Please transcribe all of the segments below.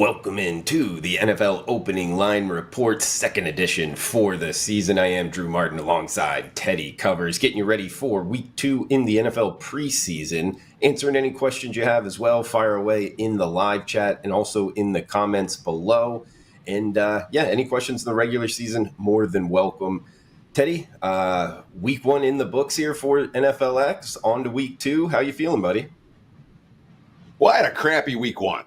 Welcome into the NFL Opening Line Report, second edition for the season. I am Drew Martin alongside Teddy Covers, getting you ready for week 2 in the NFL preseason. Answering any questions you have as well, fire away in the live chat and also in the comments below. And any questions in the regular season, more than welcome. Teddy, week 1 in the books here for NFLX. On to week 2. How you feeling, buddy? Well, I had a crappy week 1.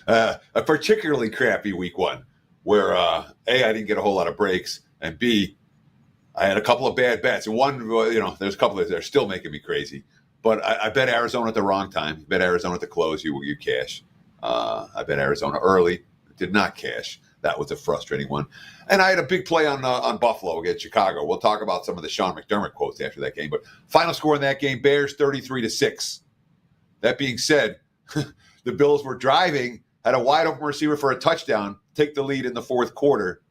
A particularly crappy week 1 where A, I didn't get a whole lot of breaks, and B, I had a couple of bad bets. And one, there's a couple that are still making me crazy. But I bet Arizona at the wrong time. Bet Arizona at the close, you cash. I bet Arizona early, did not cash. That was a frustrating one. And I had a big play on Buffalo against Chicago. We'll talk about some of the Sean McDermott quotes after that game. But final score in that game, Bears 33-6. That being said, the Bills were driving, had a wide open receiver for a touchdown, take the lead in the fourth quarter.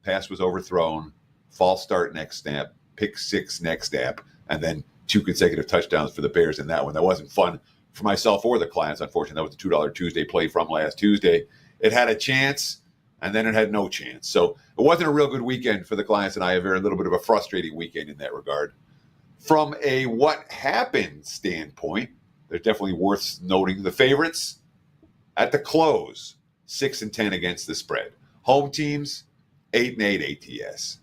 Pass was overthrown, false start next snap, pick 6 next snap, and then 2 consecutive touchdowns for the Bears in that one. That wasn't fun for myself or the clients, unfortunately. That was the $2 Tuesday play from last Tuesday. It had a chance, and then it had no chance. So it wasn't a real good weekend for the clients, and I have a little bit of a frustrating weekend in that regard. From a what happened standpoint, they're definitely worth noting. The favorites at the close, 6-10 against the spread. Home teams, 8-8 ATS.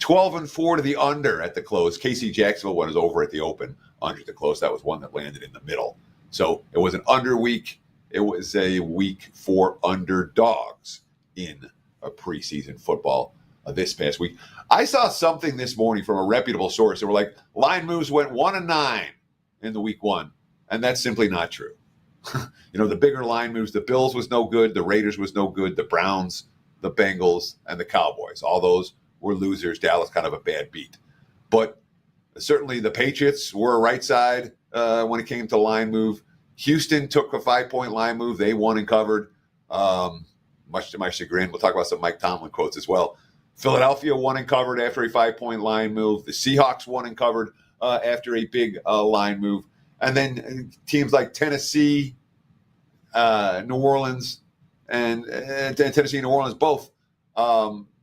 12-4 to the under at the close. KC Jacksonville one is over at the open. Under at the close, that was one that landed in the middle. So it was an under week. It was a week for underdogs in a preseason football this past week. I saw something this morning from a reputable source that were like, line moves went 1-9 in the week 1. And that's simply not true. The bigger line moves, the Bills was no good, the Raiders was no good, the Browns, the Bengals, and the Cowboys. All those were losers. Dallas kind of a bad beat. But certainly the Patriots were a right side when it came to line move. Houston took a 5-point line move. They won and covered, much to my chagrin. We'll talk about some Mike Tomlin quotes as well. Philadelphia won and covered after a 5-point line move. The Seahawks won and covered after a big line move. And then teams like Tennessee, New Orleans, and Tennessee and New Orleans both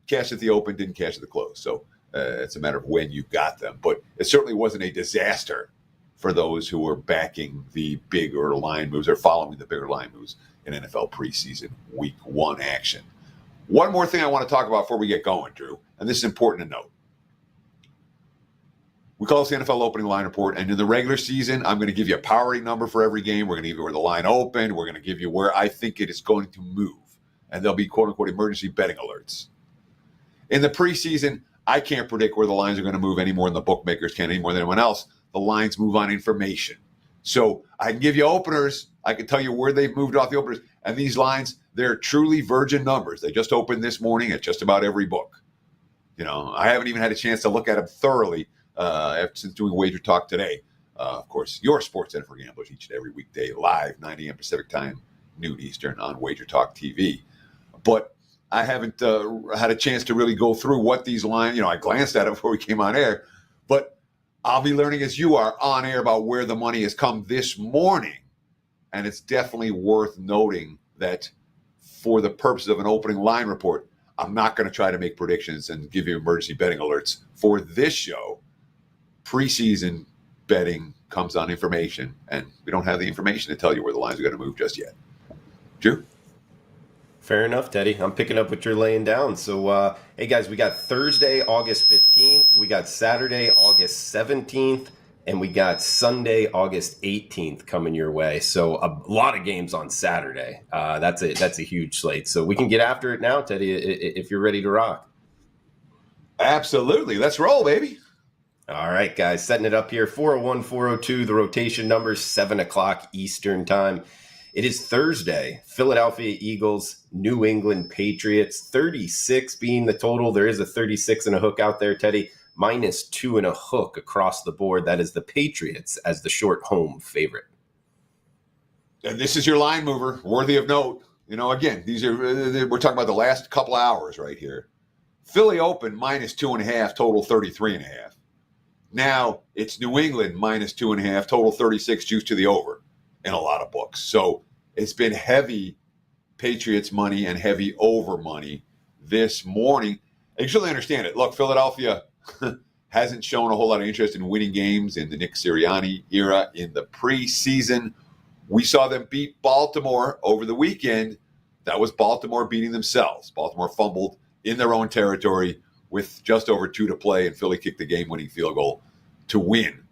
cashed at the open, didn't cash at the close. So it's a matter of when you got them. But it certainly wasn't a disaster for those who were backing the bigger line moves or following the bigger line moves in NFL preseason week 1 action. One more thing I want to talk about before we get going, Drew, and this is important to note. We call this the NFL Opening Line Report, and in the regular season, I'm going to give you a power rating number for every game. We're going to give you where the line opened. We're going to give you where I think it is going to move, and there'll be quote-unquote emergency betting alerts. In the preseason, I can't predict where the lines are going to move any more than the bookmakers can, any more than anyone else. The lines move on information. So I can give you openers. I can tell you where they've moved off the openers, and these lines, they're truly virgin numbers. They just opened this morning at just about every book. I haven't even had a chance to look at them thoroughly since doing WagerTalk today. Of course, your sports center for gamblers each and every weekday, live, 9 a.m. Pacific time, noon Eastern on WagerTalk TV. But I haven't had a chance to really go through what these lines, I glanced at it before we came on air, but I'll be learning as you are on air about where the money has come this morning. And it's definitely worth noting that for the purposes of an opening line report, I'm not going to try to make predictions and give you emergency betting alerts for this show. Preseason betting comes on information, and we don't have the information to tell you where the lines are going to move just yet. Drew? Fair enough, Teddy. I'm picking up what you're laying down. So, hey, guys, we got Thursday, August 15th. We got Saturday, August 17th. And we got Sunday, August 18th coming your way. So a lot of games on Saturday. That's a huge slate. So we can get after it now, Teddy, if you're ready to rock. Absolutely. Let's roll, baby. All right, guys, setting it up here. 401, 402, the rotation number, 7 o'clock Eastern time. It is Thursday. Philadelphia Eagles, New England Patriots, 36 being the total. There is a 36 and a hook out there, Teddy. -2 and a hook across the board. That is the Patriots as the short home favorite. And this is your line mover, worthy of note. Again, we're talking about the last couple hours right here. Philly open -2.5, total 33.5. Now it's New England -2.5, total 36, juice to the over in a lot of books. So it's been heavy Patriots money and heavy over money this morning. I usually understand it. Look, Philadelphia hasn't shown a whole lot of interest in winning games in the Nick Sirianni era in the preseason. We saw them beat Baltimore over the weekend. That was Baltimore beating themselves. Baltimore fumbled in their own territory with just over 2 to play, and Philly kicked the game-winning field goal to win.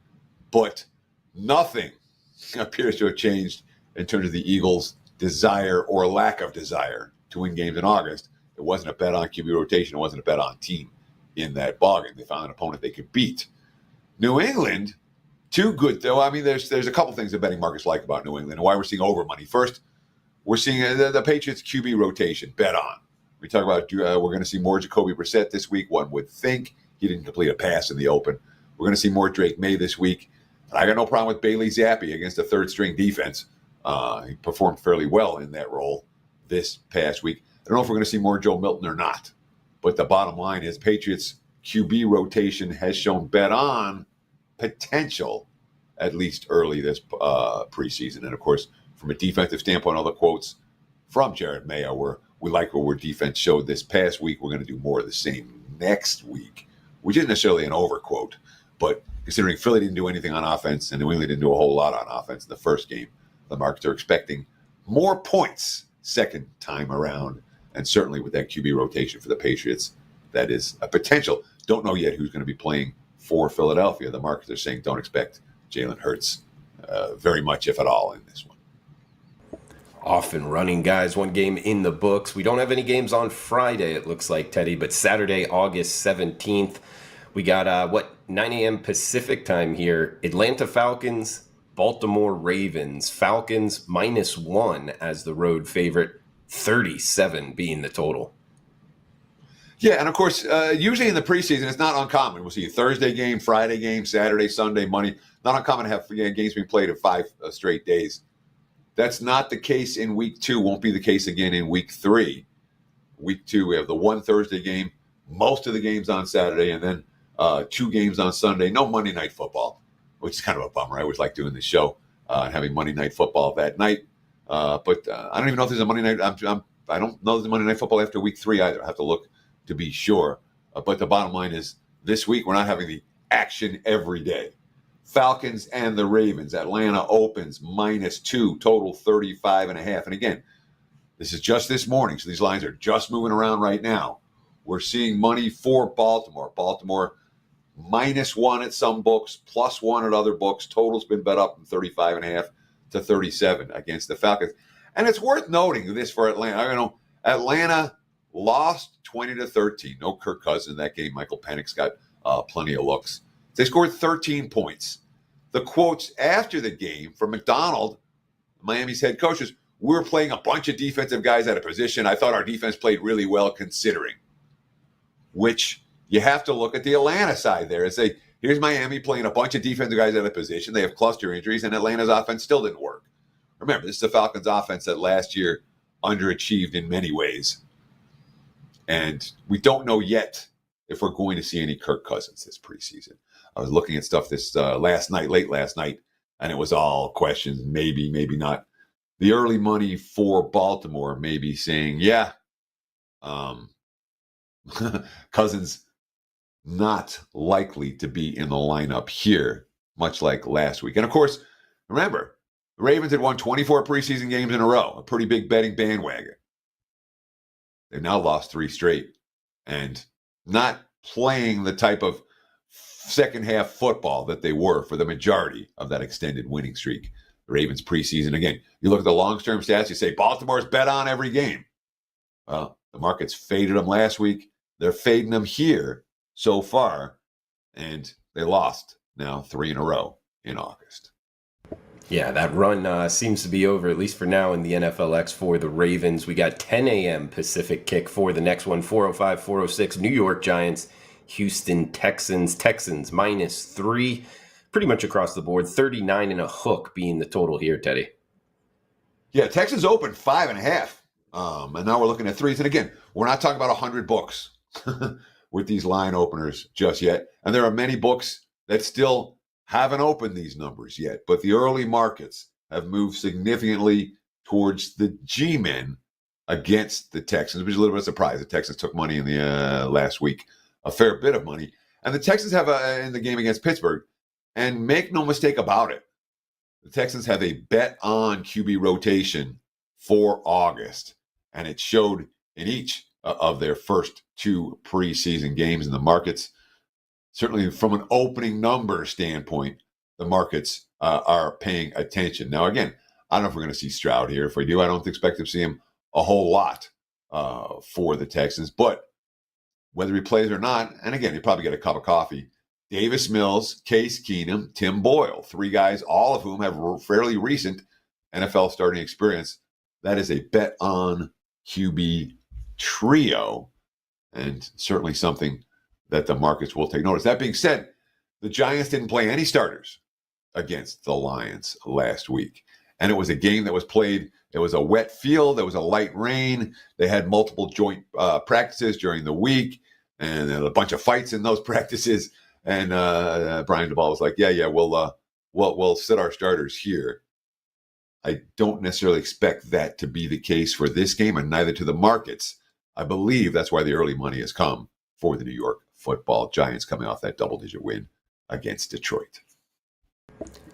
But nothing appears to have changed in terms of the Eagles' desire or lack of desire to win games in August. It wasn't a bet on QB rotation. It wasn't a bet on team in that ballgame. They found an opponent they could beat. New England, too good, though. I mean, there's a couple things that betting markets like about New England and why we're seeing over money. First, we're seeing the Patriots QB rotation bet on. We talk about we're going to see more Jacoby Brissett this week. One would think he didn't complete a pass in the open. We're going to see more Drake May this week. And I got no problem with Bailey Zappi against a third-string defense. He performed fairly well in that role this past week. I don't know if we're going to see more Joe Milton or not. But the bottom line is Patriots QB rotation has shown bet on potential, at least early this preseason. And, of course, from a defensive standpoint, all the quotes from Jared Mayo were, we like what our defense showed this past week. We're going to do more of the same next week, which isn't necessarily an overquote. But considering Philly didn't do anything on offense and New England didn't do a whole lot on offense in the first game, the markets are expecting more points second time around. And certainly with that QB rotation for the Patriots, that is a potential. Don't know yet who's going to be playing for Philadelphia. The markets are saying don't expect Jalen Hurts very much, if at all, in this one. Off and running, guys. One game in the books. We don't have any games on Friday, it looks like, Teddy, but Saturday, August 17th, we got, 9 a.m. Pacific time here. Atlanta Falcons, Baltimore Ravens. Falcons -1 as the road favorite, 37 being the total. Yeah, and of course, usually in the preseason, it's not uncommon. We'll see a Thursday game, Friday game, Saturday, Sunday, Monday. Not uncommon to have games being played in 5 straight days. That's not the case in week 2. Won't be the case again in week 3. Week 2, we have the one Thursday game, most of the games on Saturday, and then 2 games on Sunday. No Monday Night Football, which is kind of a bummer. I always like doing this show and having Monday Night Football that night. But I don't even know if there's a Monday Night. I don't know there's a Monday Night Football after week 3 either. I have to look to be sure. But the bottom line is this week we're not having the action every day. Falcons and the Ravens. Atlanta opens -2, total 35.5. And again, this is just this morning, so these lines are just moving around right now. We're seeing money for Baltimore. Baltimore -1 at some books, +1 at other books. Total's been bet up from 35.5 to 37 against the Falcons. And it's worth noting this for Atlanta. I know Atlanta lost 20-13. No Kirk Cousins in that game. Michael Penix got plenty of looks. They scored 13 points. The quotes after the game from McDonald, Miami's head coach, is, we were playing a bunch of defensive guys out of position. I thought our defense played really well considering. Which you have to look at the Atlanta side there and say, here's Miami playing a bunch of defensive guys out of position. They have cluster injuries, and Atlanta's offense still didn't work. Remember, this is the Falcons' offense that last year underachieved in many ways. And we don't know yet if we're going to see any Kirk Cousins this preseason. I was looking at stuff this late last night, and it was all questions, maybe, maybe not. The early money for Baltimore may be saying, yeah, Cousins not likely to be in the lineup here, much like last week. And of course, remember, the Ravens had won 24 preseason games in a row, a pretty big betting bandwagon. They've now lost 3 straight and not playing the type of second half football that they were for the majority of that extended winning streak. The Ravens preseason, again, you look at the long-term stats, you say Baltimore's bet on every game. Well, the markets faded them last week. They're fading them here so far, and they lost now 3 in a row in August. Yeah, that run seems to be over, at least for now, in the NFLX for the Ravens. We got 10 a.m. Pacific kick for the next one, 4:05, 4:06, New York Giants, Houston Texans. Texans -3, pretty much across the board, 39 and a hook being the total here, Teddy. Yeah, Texans opened 5.5, and now we're looking at 3s. And again, we're not talking about 100 books with these line openers just yet. And there are many books that still haven't opened these numbers yet, but the early markets have moved significantly towards the G-men against the Texans, which is a little bit of a surprise. The Texans took money in the last week, a fair bit of money. And the Texans have in the game against Pittsburgh. And make no mistake about it, the Texans have a bet on QB rotation for August. And it showed in each of their first 2 preseason games in the markets. Certainly from an opening number standpoint, the markets are paying attention. Now, again, I don't know if we're going to see Stroud here. If we do, I don't expect to see him a whole lot for the Texans. But whether he plays or not, and again, you probably get a cup of coffee. Davis Mills, Case Keenum, Tim Boyle, 3 guys, all of whom have fairly recent NFL starting experience. That is a bet on QB trio, and certainly something that the markets will take notice. That being said, the Giants didn't play any starters against the Lions last week. And it was a game that was played. It was a wet field. There was a light rain. They had multiple joint practices during the week, and a bunch of fights in those practices. And Brian DeBall was like, "Yeah, we'll sit our starters here." I don't necessarily expect that to be the case for this game, and neither to the markets. I believe that's why the early money has come for the New York Football Giants, coming off that double-digit win against Detroit.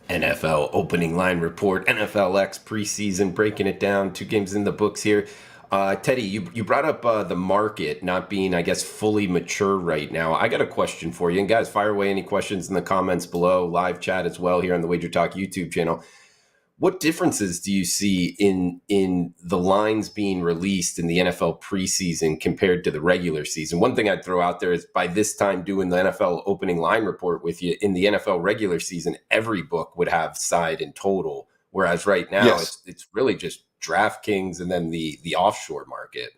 NFL opening line report, NFLX preseason, breaking it down. 2 games in the books here. Teddy, you brought up the market not being, I guess, fully mature right now. I got a question for you. And guys, fire away any questions in the comments below, live chat as well here on the WagerTalk YouTube channel. What differences do you see in the lines being released in the NFL preseason compared to the regular season? One thing I'd throw out there is, by this time doing the NFL opening line report with you, in the NFL regular season, every book would have side and total, whereas right now Yes. it's really just DraftKings and then the offshore market.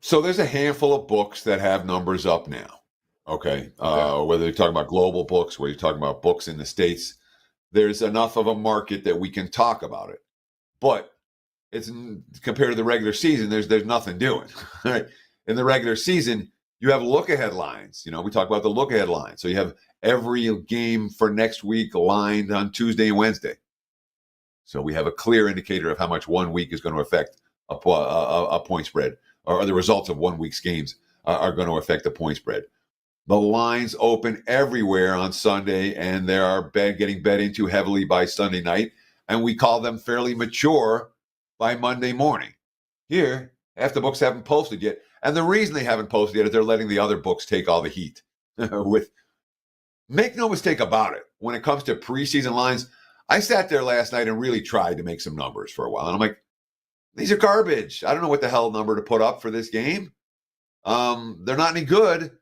So there's a handful of books that have numbers up now. Okay. Whether you're talking about global books, whether you're talking about books in the States, there's enough of a market that we can talk about it. But it's compared to the regular season, there's nothing doing. Right? In the regular season, you have look-ahead lines. We talk about the look-ahead line. So you have every game for next week lined on Tuesday and Wednesday. So we have a clear indicator of how much 1 week is going to affect a point spread, or the results of 1 week's games are going to affect the point spread. The lines open everywhere on Sunday, and they are getting bet into heavily by Sunday night, and we call them fairly mature by Monday morning. Here, half the books haven't posted yet, and the reason they haven't posted yet is they're letting the other books take all the heat. Make no mistake about it, when it comes to preseason lines, I sat there last night and really tried to make some numbers for a while, and I'm like, these are garbage. I don't know what the hell number to put up for this game. They're not any good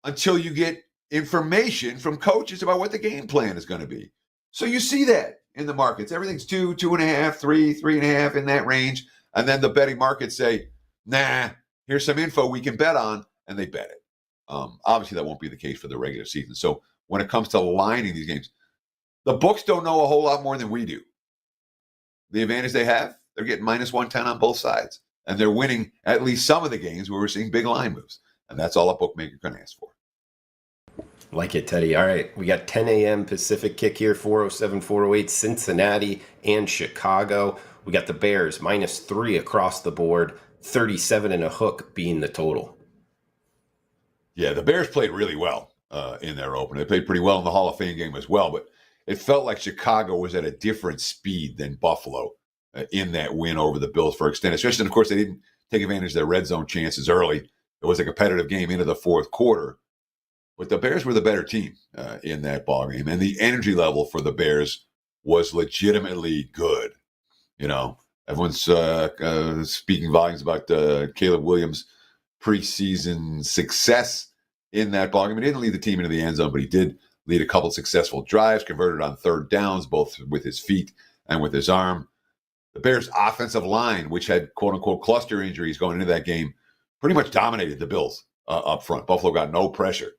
until you get information from coaches about what the game plan is going to be. So you see that in the markets. Everything's 2, 2.5, 3, 3.5 in that range. And then the betting markets say, nah, here's some info we can bet on, and they bet it. Obviously, that won't be the case for the regular season. So when it comes to lining these games, the books don't know a whole lot more than we do. The advantage they have, they're getting minus 110 on both sides. And they're winning at least some of the games where we're seeing big line moves. And that's all a bookmaker can ask for. Like it, Teddy. All right, we got 10 a.m. Pacific kick here, 407, 408, Cincinnati and Chicago. We got the Bears -3 across the board, 37 and a hook being the total. Yeah, the Bears played really well in their opener. They played pretty well in the Hall of Fame game as well, but it felt like Chicago was at a different speed than Buffalo in that win over the Bills for extended stretch. And, of course, they didn't take advantage of their red zone chances early. It was a competitive game into the fourth quarter. But the Bears were the better team in that ballgame. And the energy level for the Bears was legitimately good. Everyone's speaking volumes about Caleb Williams' preseason success in that ballgame. He didn't lead the team into the end zone, but he did lead a couple successful drives, converted on third downs, both with his feet and with his arm. The Bears' offensive line, which had quote-unquote cluster injuries going into that game, pretty much dominated the Bills up front. Buffalo got no pressure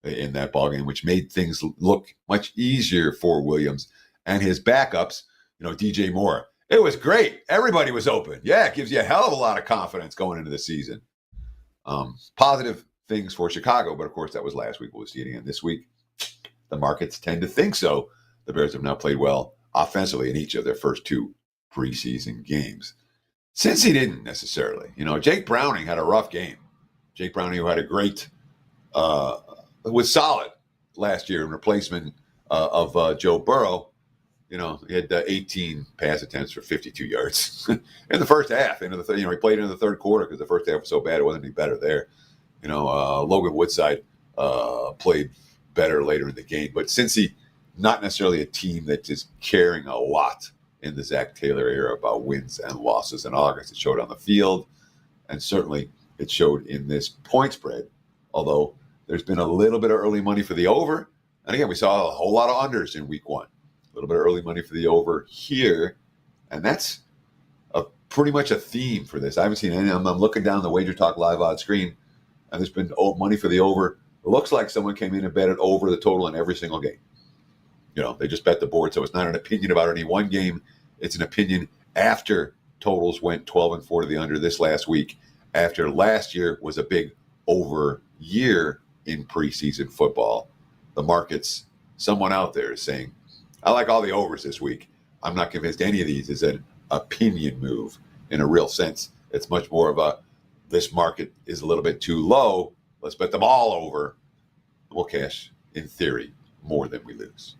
in that ballgame, which made things look much easier for Williams and his backups, DJ Moore. It was great. Everybody was open. Yeah, it gives you a hell of a lot of confidence going into the season. Positive things for Chicago, but of course that was last week. We'll see it again this week. The markets tend to think so. The Bears have now played well offensively in each of their first 2 preseason games. Since he didn't necessarily. Jake Browning had a rough game. Jake Browning, who had a great, was solid last year in replacement of Joe Burrow. He had 18 pass attempts for 52 yards in the first half. He played into the third quarter because the first half was so bad it wasn't any better there. Logan Woodside played better later in the game. But since he not necessarily a team that is caring a lot in the Zach Taylor era about wins and losses in August, it showed on the field, and certainly it showed in this point spread, although there's been a little bit of early money for the over. And again, we saw a whole lot of unders in week one. A little bit of early money for the over here, and that's pretty much a theme for this. I haven't seen any. I'm looking down the WagerTalk live odds screen, and there's been money for the over. It looks like someone came in and bet it over the total in every single game. They just bet the board, so it's not an opinion about any one game. It's an opinion after totals went 12-4 to the under this last week, after last year was a big over year in preseason football. The markets, someone out there is saying, I like all the overs this week. I'm not convinced any of these is an opinion move in a real sense. It's much more of this market is a little bit too low. Let's bet them all over. We'll cash, in theory, more than we lose.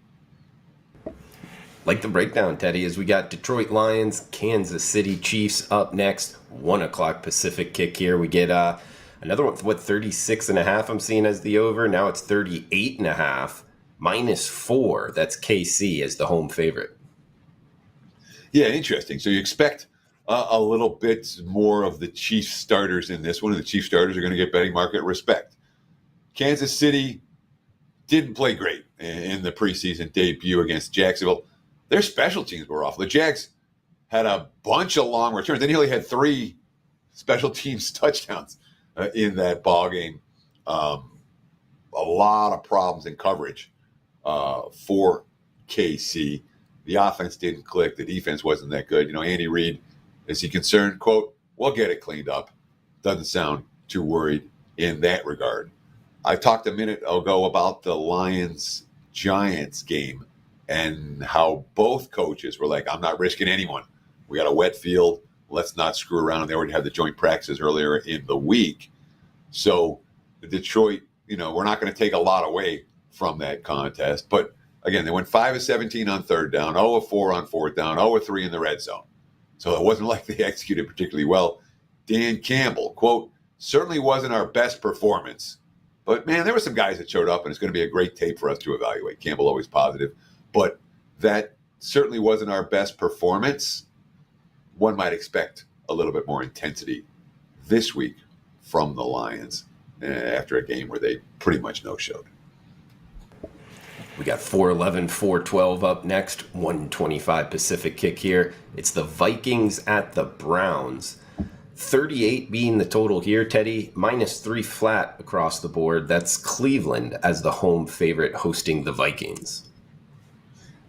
Like the breakdown, Teddy, as we got Detroit Lions, Kansas City Chiefs up next, 1 o'clock Pacific kick here. We get another one, 36.5 I'm seeing as the over. Now it's 38.5, -4. That's KC as the home favorite. Yeah, interesting. So you expect a little bit more of the Chiefs starters in this one, and the Chiefs starters are going to get betting market respect. Kansas City didn't play great in the preseason debut against Jacksonville. Their special teams were off. The Jags had a bunch of long returns. They nearly had 3 special teams touchdowns in that ball game. A lot of problems in coverage for KC. The offense didn't click. The defense wasn't that good. Andy Reid, is he concerned? Quote, we'll get it cleaned up. Doesn't sound too worried in that regard. I talked a minute ago about the Lions-Giants game and how both coaches were like, I'm not risking anyone. We got a wet field. Let's not screw around. And they already had the joint practices earlier in the week. So Detroit, we're not going to take a lot away from that contest. But again, they went 5 of 17 on third down, 0 of 4 on fourth down, 0 of 3 in the red zone. So it wasn't like they executed particularly well. Dan Campbell, quote, certainly wasn't our best performance. But, man, there were some guys that showed up, and it's going to be a great tape for us to evaluate. Campbell always positive. But that certainly wasn't our best performance. One might expect a little bit more intensity this week from the Lions after a game where they pretty much no-showed. We got 4-11, 4-12 up next, 125 Pacific kick here. It's the Vikings at the Browns. 38 being the total here, Teddy. -3 flat across the board. That's Cleveland as the home favorite hosting the Vikings.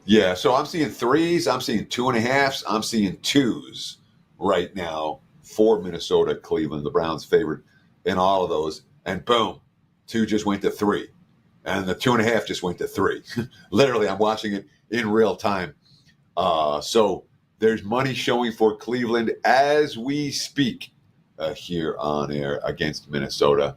Yeah, so I'm seeing 3s, I'm seeing 2.5s, I'm seeing 2s right now for Minnesota, Cleveland, the Browns favored in all of those. And boom, 2 just went to 3. And the 2.5 just went to 3. Literally, I'm watching it in real time. So there's money showing for Cleveland as we speak here on air against Minnesota.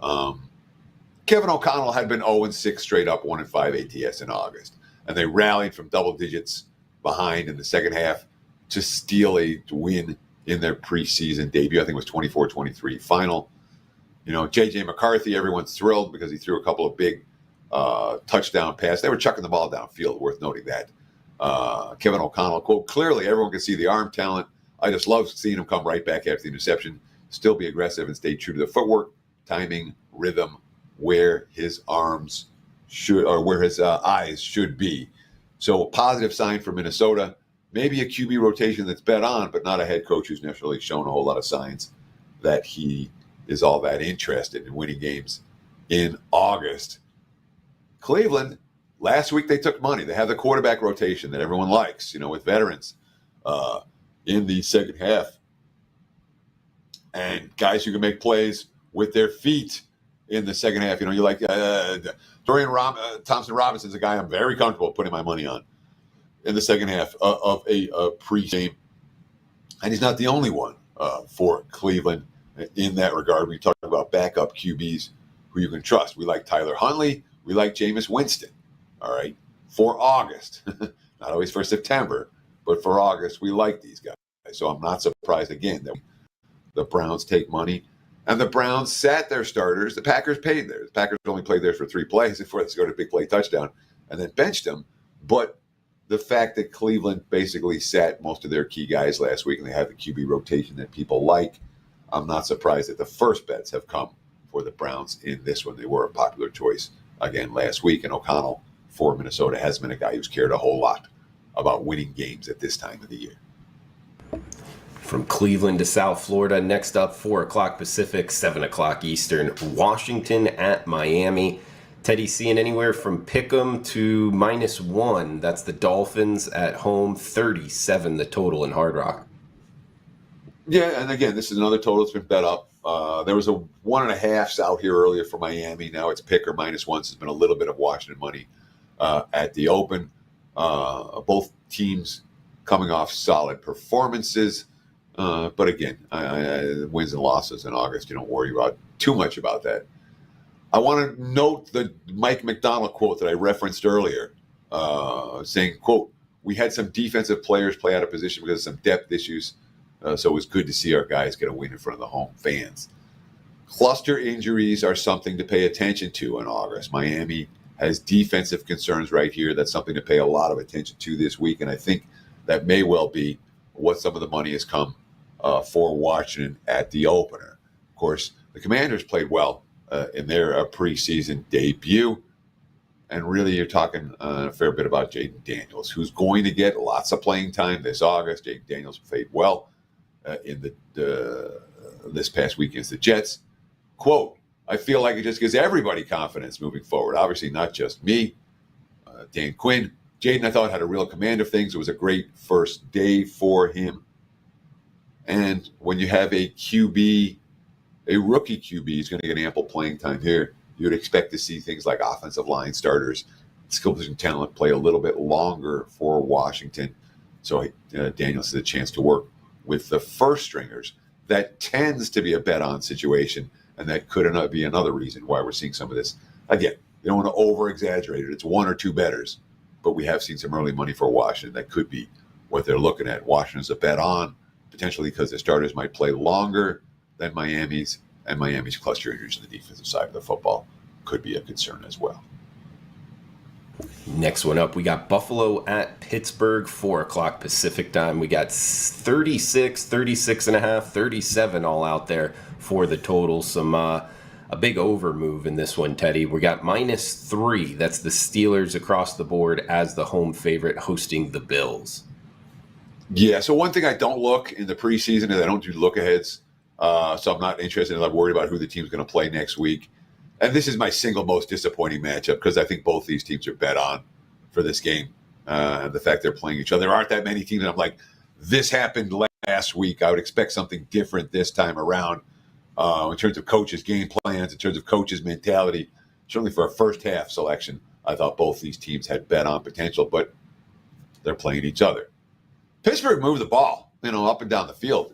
Kevin O'Connell had been 0-6 straight up, 1-5 ATS in August. And they rallied from double digits behind in the second half to steal a win in their preseason debut. I think it was 24-23 final. J.J. McCarthy, everyone's thrilled because he threw a couple of big touchdown passes. They were chucking the ball downfield, worth noting that. Kevin O'Connell, quote, clearly everyone can see the arm talent. I just love seeing him come right back after the interception, still be aggressive and stay true to the footwork, timing, rhythm, where his arms should, or where his eyes should be. So a positive sign for Minnesota. Maybe a QB rotation that's bet on, but not a head coach who's necessarily shown a whole lot of signs that he is all that interested in winning games in August. Cleveland, last week they took money. They have the quarterback rotation that everyone likes, with veterans in the second half. And guys who can make plays with their feet in the second half. You like Dorian Thompson Robinson's a guy I'm very comfortable putting my money on. in the second half of a pre-game. And he's not the only one for Cleveland in that regard. We talk about backup QBs who you can trust. We like Tyler Huntley. We like Jameis Winston. All right. For August, not always for September, but for August, we like these guys. So I'm not surprised again that the Browns take money. And the Browns sat their starters. The Packers paid theirs. The Packers only played theirs for 3 plays before they scored a big play touchdown and then benched them. But the fact that Cleveland basically sat most of their key guys last week and they have the QB rotation that people like, I'm not surprised that the first bets have come for the Browns in this one. They were a popular choice again last week. And O'Connell for Minnesota has been a guy who's cared a whole lot about winning games at this time of the year. From Cleveland to South Florida, next up, 4 o'clock Pacific, 7 o'clock Eastern, Washington at Miami. Teddy, seeing anywhere from pick'em to -1. That's the Dolphins at home, 37 the total in Hard Rock. Yeah, and again, this is another total that's been bet up. There was a 1.5 out here earlier for Miami. Now it's pick or -1. So there's been a little bit of Washington money at the open. Both teams coming off solid performances. But again, wins and losses in August, you don't worry about too much about that. I want to note the Mike McDonald quote that I referenced earlier, saying, quote, "We had some defensive players play out of position because of some depth issues. So it was good to see our guys get a win in front of the home fans." Cluster injuries are something to pay attention to in August. Miami has defensive concerns right here. That's something to pay a lot of attention to this week. And I think that may well be what some of the money has come for Washington at the opener. Of course, the Commanders played well in their preseason debut. And really, you're talking a fair bit about Jaden Daniels, who's going to get lots of playing time this August. Jaden Daniels played well in this past week against the Jets. Quote, "I feel like it just gives everybody confidence moving forward." Obviously, not just me. Dan Quinn. Jaden, I thought, had a real command of things. It was a great first day for him. And when you have a QB, a rookie QB, is going to get ample playing time here. You would expect to see things like offensive line starters, skill position talent play a little bit longer for Washington. So Daniels has a chance to work with the first stringers. That tends to be a bet-on situation, and that could be another reason why we're seeing some of this. Again, you don't want to over-exaggerate it. It's 1 or 2 bettors, but we have seen some early money for Washington. That could be what they're looking at. Washington's a bet-on, potentially because the starters might play longer than Miami's, and Miami's cluster injuries on the defensive side of the football could be a concern as well. Next one up, we got Buffalo at Pittsburgh, 4 o'clock Pacific time. We got 36, 36.5, 37 all out there for the total. Some a big over move in this one, Teddy. We got -3. That's the Steelers across the board as the home favorite hosting the Bills. Yeah, so one thing I don't look in the preseason is I don't do look-aheads. So I'm not interested in, I'm worried about who the team's going to play next week. And this is my single most disappointing matchup because I think both these teams are bet on for this game. The fact they're playing each other. There aren't that many teams. I'm like, this happened last week. I would expect something different this time around in terms of coaches' game plans, in terms of coaches' mentality. Certainly for a first half selection, I thought both these teams had bet on potential, but they're playing each other. Pittsburgh moved the ball, up and down the field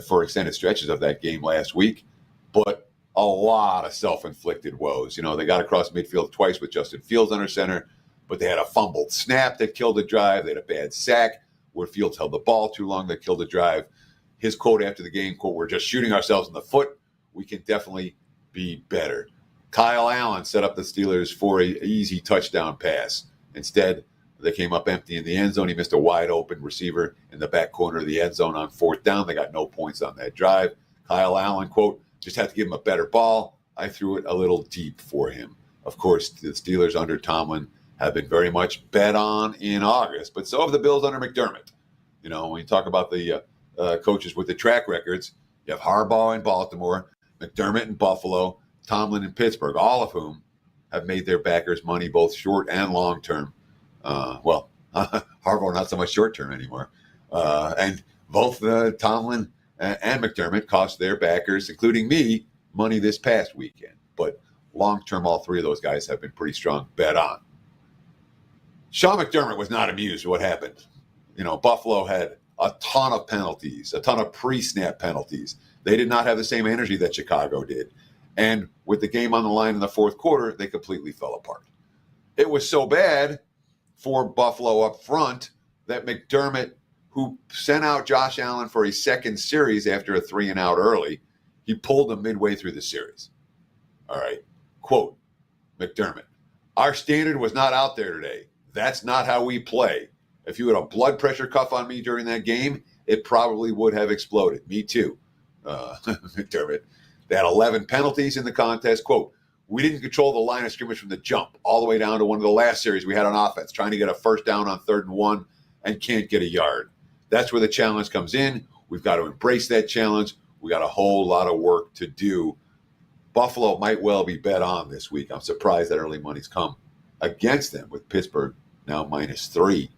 for extended stretches of that game last week, but a lot of self-inflicted woes. They got across midfield twice with Justin Fields under center, but they had a fumbled snap that killed the drive. They had a bad sack where Fields held the ball too long that killed the drive. His quote after the game, quote, "We're just shooting ourselves in the foot. We can definitely be better." Kyle Allen set up the Steelers for an easy touchdown pass. Instead, they came up empty in the end zone. He missed a wide-open receiver in the back corner of the end zone on 4th down. They got no points on that drive. Kyle Allen, quote, "Just had to give him a better ball. I threw it a little deep for him." Of course, the Steelers under Tomlin have been very much bet on in August, but so have the Bills under McDermott. When you talk about the coaches with the track records, you have Harbaugh in Baltimore, McDermott in Buffalo, Tomlin in Pittsburgh, all of whom have made their backers money both short and long term. Harbaugh not so much short term anymore. And both Tomlin and McDermott cost their backers, including me, money this past weekend. But long term, all three of those guys have been pretty strong bet on. Sean McDermott was not amused with what happened. Buffalo had a ton of penalties, a ton of pre-snap penalties. They did not have the same energy that Chicago did. And with the game on the line in the fourth quarter, they completely fell apart. It was so bad for Buffalo up front that McDermott, who sent out Josh Allen for a second series after a 3-and-out early, he pulled him midway through the series. All right. Quote, McDermott, our standard was not out there today. That's not how we play. If you had a blood pressure cuff on me during that game, it probably would have exploded. Me too, McDermott. They had 11 penalties in the contest. Quote, we didn't control the line of scrimmage from the jump all the way down to one of the last series we had on offense, trying to get a first down on 3rd and 1 and can't get a yard. That's where the challenge comes in. We've got to embrace that challenge. We got a whole lot of work to do. Buffalo might well be bet on this week. I'm surprised that early money's come against them, with Pittsburgh now -3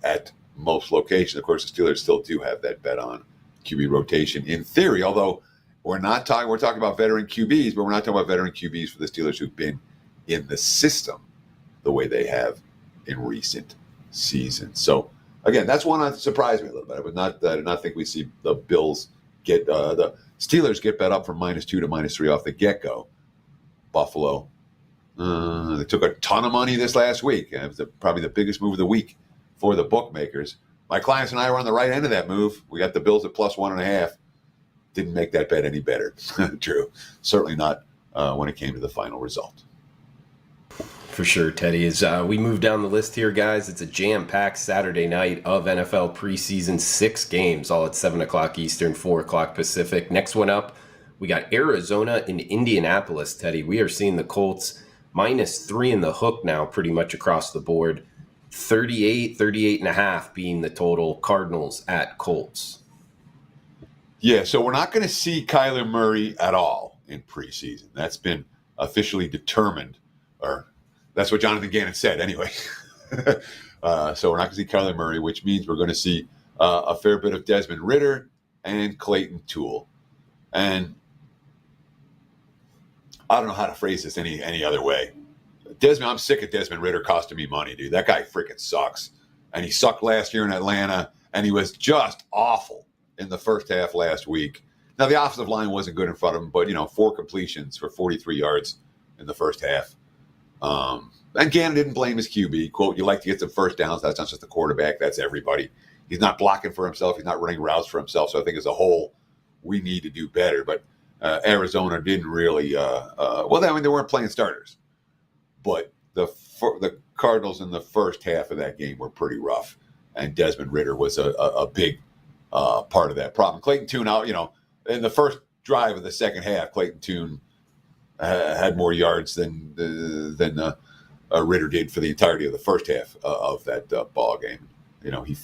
at most locations. Of course, the Steelers still do have that bet on QB rotation in theory, although we're talking about veteran QBs, but we're not talking about veteran QBs for the Steelers who've been in the system the way they have in recent seasons. So again, that's one that surprised me a little bit. I did not think we see the Bills get the Steelers get bet up from -2 to -3 off the get-go. Buffalo, they took a ton of money this last week. It was probably the biggest move of the week for the bookmakers. My clients and I were on the right end of that move. We got the Bills at +1.5. Didn't make that bet any better. True. Certainly not when it came to the final result. For sure, Teddy. As we move down the list here, guys, it's a jam-packed Saturday night of NFL preseason. 6 games, all at 7 o'clock Eastern, 4 o'clock Pacific. Next one up, we got Arizona and Indianapolis, Teddy. We are seeing the Colts -3 in the hook now pretty much across the board. 38.5 being the total. Cardinals at Colts. Yeah, so we're not going to see Kyler Murray at all in preseason. That's been officially determined, or that's what Jonathan Gannon said anyway. So we're not going to see Kyler Murray, which means we're going to see a fair bit of Desmond Ridder and Clayton Tune. And I don't know how to phrase this any other way. I'm sick of Desmond Ridder costing me money, dude. That guy freaking sucks. And he sucked last year in Atlanta, and he was just awful in the first half last week. Now, the offensive line wasn't good in front of him, but, 4 completions for 43 yards in the first half. And Gannon didn't blame his QB. Quote, you like to get some first downs. That's not just the quarterback. That's everybody. He's not blocking for himself. He's not running routes for himself. So I think as a whole, we need to do better. But Arizona didn't really they weren't playing starters. But the Cardinals in the first half of that game were pretty rough. And Desmond Ridder was a big part of that problem. Clayton Tune out, in the first drive of the second half, Clayton Tune had more yards than Ridder did for the entirety of the first half of that ball game. He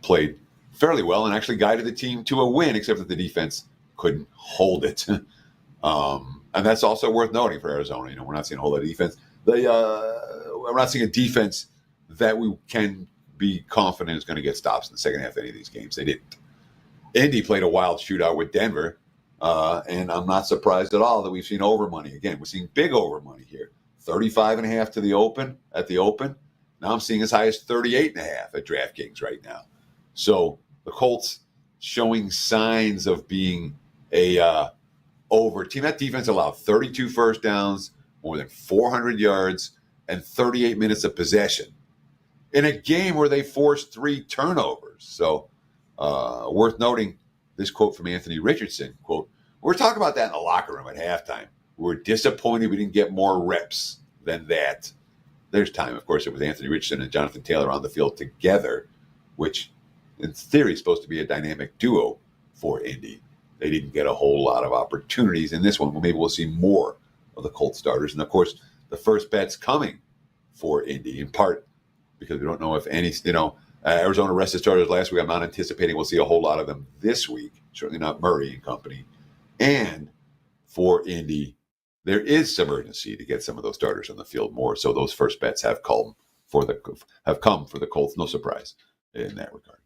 played fairly well and actually guided the team to a win, except that the defense couldn't hold it. And that's also worth noting for Arizona. We're not seeing a whole lot of defense. We're not seeing a defense that we can be confident is going to get stops in the second half of any of these games. They didn't. Indy played a wild shootout with Denver, and I'm not surprised at all that we've seen over money. Again, we're seeing big over money here. 35.5 to the open at the open. Now I'm seeing as high as 38.5 at DraftKings right now. So the Colts showing signs of being a over team. That defense allowed 32 first downs, more than 400 yards, and 38 minutes of possession in a game where they forced 3 turnovers. So worth noting this quote from Anthony Richardson, quote, we're talking about that in the locker room at halftime. We're disappointed we didn't get more reps than that. There's time. Of course, it was Anthony Richardson and Jonathan Taylor on the field together, which in theory is supposed to be a dynamic duo for Indy. They didn't get a whole lot of opportunities in this one. Well, maybe we'll see more of the Colts starters. And, of course, the first bet's coming for Indy, in part because we don't know if any, Arizona rested starters last week. I'm not anticipating we'll see a whole lot of them this week, certainly not Murray and company. And for Indy, there is some urgency to get some of those starters on the field more. So those first bets have come for the Colts. No surprise in that regard.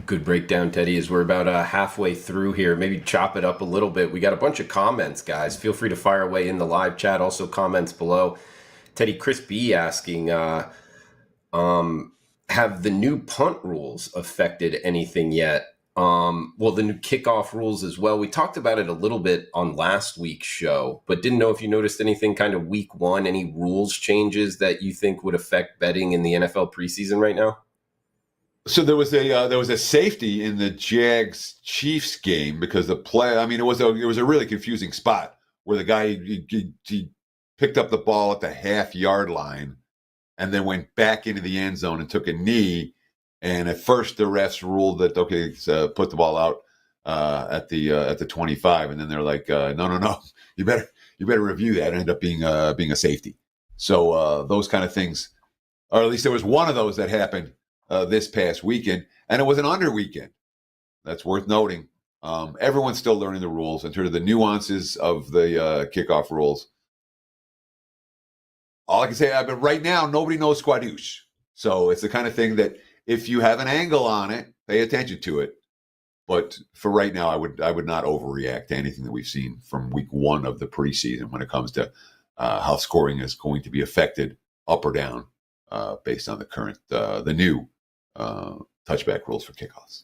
Good breakdown, Teddy, as we're about halfway through here. Maybe chop it up a little bit. We got a bunch of comments, guys. Feel free to fire away in the live chat. Also comments below. Teddy, Chris B asking, have the new punt rules affected anything yet? Well, the new kickoff rules as well. We talked about it a little bit on last week's show, but didn't know if you noticed anything kind of week one, any rules changes that you think would affect betting in the NFL preseason right now? So there was a safety in the Jags Chiefs game because the play. I mean, it was a really confusing spot where the guy he picked up the ball at the half-yard line and then went back into the end zone and took a knee. And at first, the refs ruled that okay, put the ball out at the 25, and then they're like, no, you better review that. It ended up being a safety. So those kind of things, or at least there was one of those that happened this past weekend, and it was an under weekend. That's worth noting. Everyone's still learning the rules in terms of the nuances of the kickoff rules. All I can say, but right now, nobody knows squadouche. So it's the kind of thing that if you have an angle on it, pay attention to it. But for right now, I would not overreact to anything that we've seen from week one of the preseason when it comes to how scoring is going to be affected up or down based on the current, the new touchback rules for kickoffs.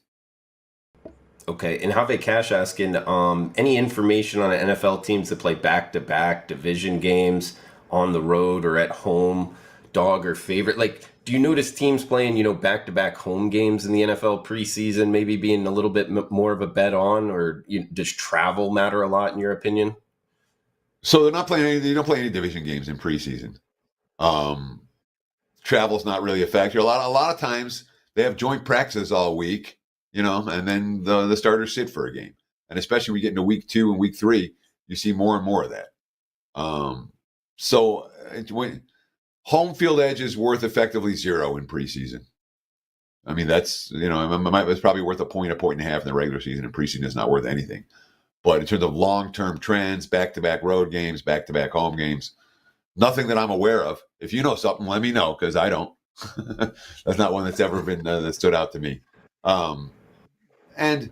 Okay, and Have Cash asking, any information on NFL teams that play back-to-back division games on the road or at home, dog or favorite? Like, do you notice teams playing, back-to-back home games in the NFL preseason, maybe being a little bit more of a bet on, or does travel matter a lot in your opinion? So they don't play any division games in preseason. Travel's not really a factor. A lot of times they have joint practices all week, and then the starters sit for a game. And especially when we get into week 2 and week 3, you see more and more of that. So when home field edge is worth effectively 0 in preseason. I mean, that's, it's probably worth a point and a half in the regular season, and preseason is not worth anything. But in terms of long-term trends, back-to-back road games, back-to-back home games, nothing that I'm aware of. If you know something, let me know, because I don't. That's not one that's ever been that stood out to me. And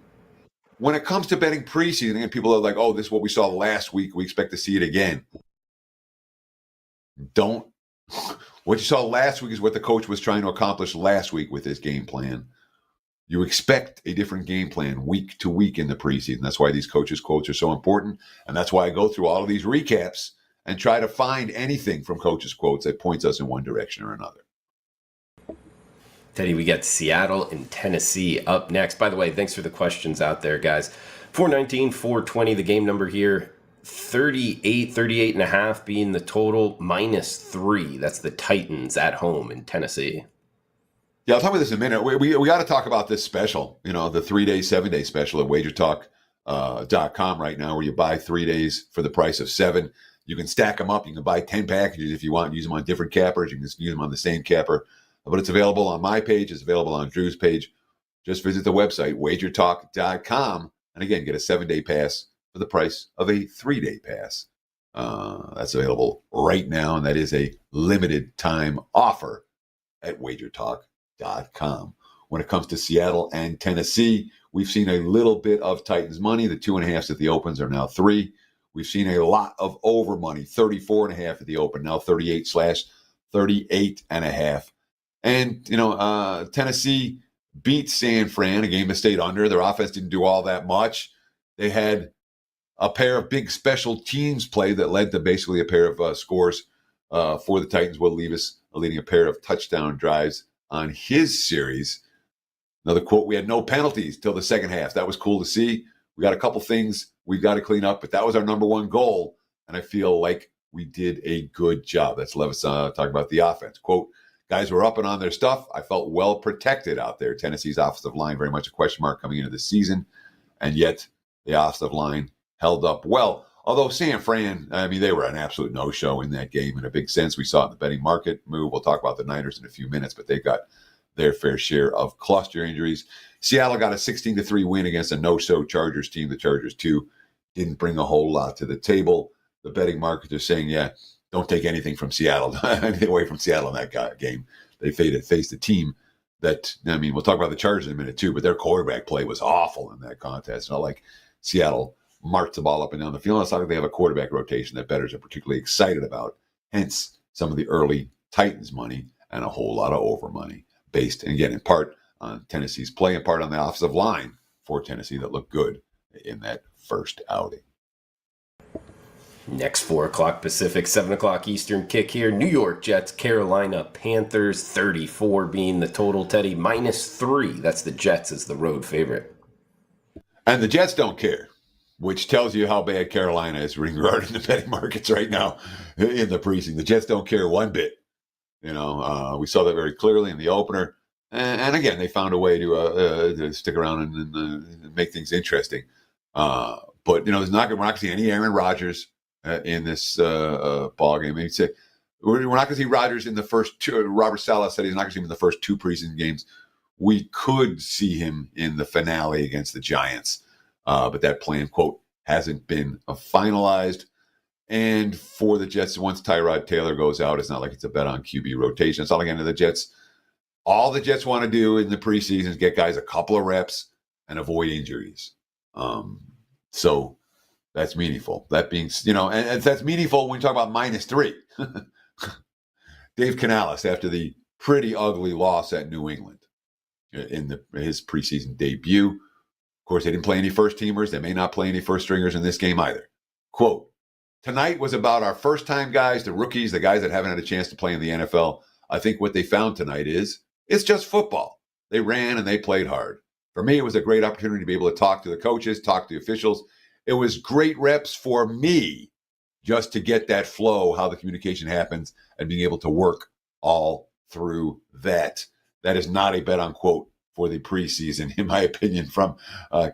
when it comes to betting preseason, and people are like, oh, this is what we saw last week, we expect to see it again. What you saw last week is what the coach was trying to accomplish last week with his game plan. You expect a different game plan week to week in the preseason. That's why these coaches' quotes are so important. And that's why I go through all of these recaps and try to find anything from coaches' quotes that points us in one direction or another. Teddy, we got Seattle and Tennessee up next. By the way, thanks for the questions out there, guys. 419, 420, the game number here. 38 and a half being the total, -3. That's the Titans at home in Tennessee. Yeah, I'll talk about this in a minute. We got to talk about this special, the 3-day, 7-day special at WagerTalk.com right now, where you buy 3 days for the price of 7. You can stack them up. You can buy 10 packages if you want, use them on different cappers. You can use them on the same capper. But it's available on my page. It's available on Drew's page. Just visit the website, WagerTalk.com, and again, get a 7-day pass for the price of a 3-day pass. That's available right now, and that is a limited time offer at WagerTalk.com. When it comes to Seattle and Tennessee, we've seen a little bit of Titans money. The 2.5s at the opens are now 3. We've seen a lot of over money, 34.5 at the open, now 38/38.5. And, Tennessee beat San Fran, a game that stayed under. Their offense didn't do all that much. They had a pair of big special teams play that led to basically a pair of scores for the Titans. Will Levis leading a pair of touchdown drives on his series. Another quote, we had no penalties till the second half. That was cool to see. We got a couple things we've got to clean up, but that was our number one goal. And I feel like we did a good job. That's Levis talking about the offense. Quote, guys were up and on their stuff. I felt well protected out there. Tennessee's offensive line, very much a question mark coming into the season. And yet the offensive line held up well. Although San Fran, they were an absolute no-show in that game in a big sense. We saw it in the betting market move. We'll talk about the Niners in a few minutes, but they got their fair share of cluster injuries. Seattle got a 16-3 win against a no-show Chargers team. The Chargers, too, didn't bring a whole lot to the table. The betting markets are saying, don't take anything from Seattle, anything away from Seattle in that game. They faced a team that, we'll talk about the Chargers in a minute, too, but their quarterback play was awful in that contest. Not like Seattle marched the ball up and down the field. It's not like they have a quarterback rotation that bettors are particularly excited about. Hence, some of the early Titans money and a whole lot of over money based, and again, in part on Tennessee's play, in part on the offensive line for Tennessee that looked good in that first outing. Next 4 o'clock Pacific, 7 o'clock Eastern kick here. New York Jets, Carolina Panthers, 34 being the total, Teddy. -3. That's the Jets as the road favorite. And the Jets don't care, which tells you how bad Carolina is regarding the betting markets right now in the preseason. The Jets don't care one bit. We saw that very clearly in the opener. And again, they found a way to stick around and make things interesting. But, we're not going to see any Aaron Rodgers in this ball game. We're not going to see Rodgers in the first two. Robert Saleh said he's not going to see him in the first 2 preseason games. We could see him in the finale against the Giants, but that plan, quote, hasn't been finalized. And for the Jets, once Tyrod Taylor goes out, it's not like it's a bet on QB rotation. It's all again to the Jets. All the Jets want to do in the preseason is get guys a couple of reps and avoid injuries. So that's meaningful. That being, and that's meaningful when you talk about -3. Dave Canales, after the pretty ugly loss at New England in his preseason debut. Of course, they didn't play any first-teamers. They may not play any first-stringers in this game either. Quote, "Tonight was about our first-time guys, the rookies, the guys that haven't had a chance to play in the NFL. I think what they found tonight is it's just football. They ran and they played hard. For me, it was a great opportunity to be able to talk to the coaches, talk to the officials. It was great reps for me just to get that flow, how the communication happens, and being able to work all through that." That is not a bet on quote for the preseason, in my opinion, from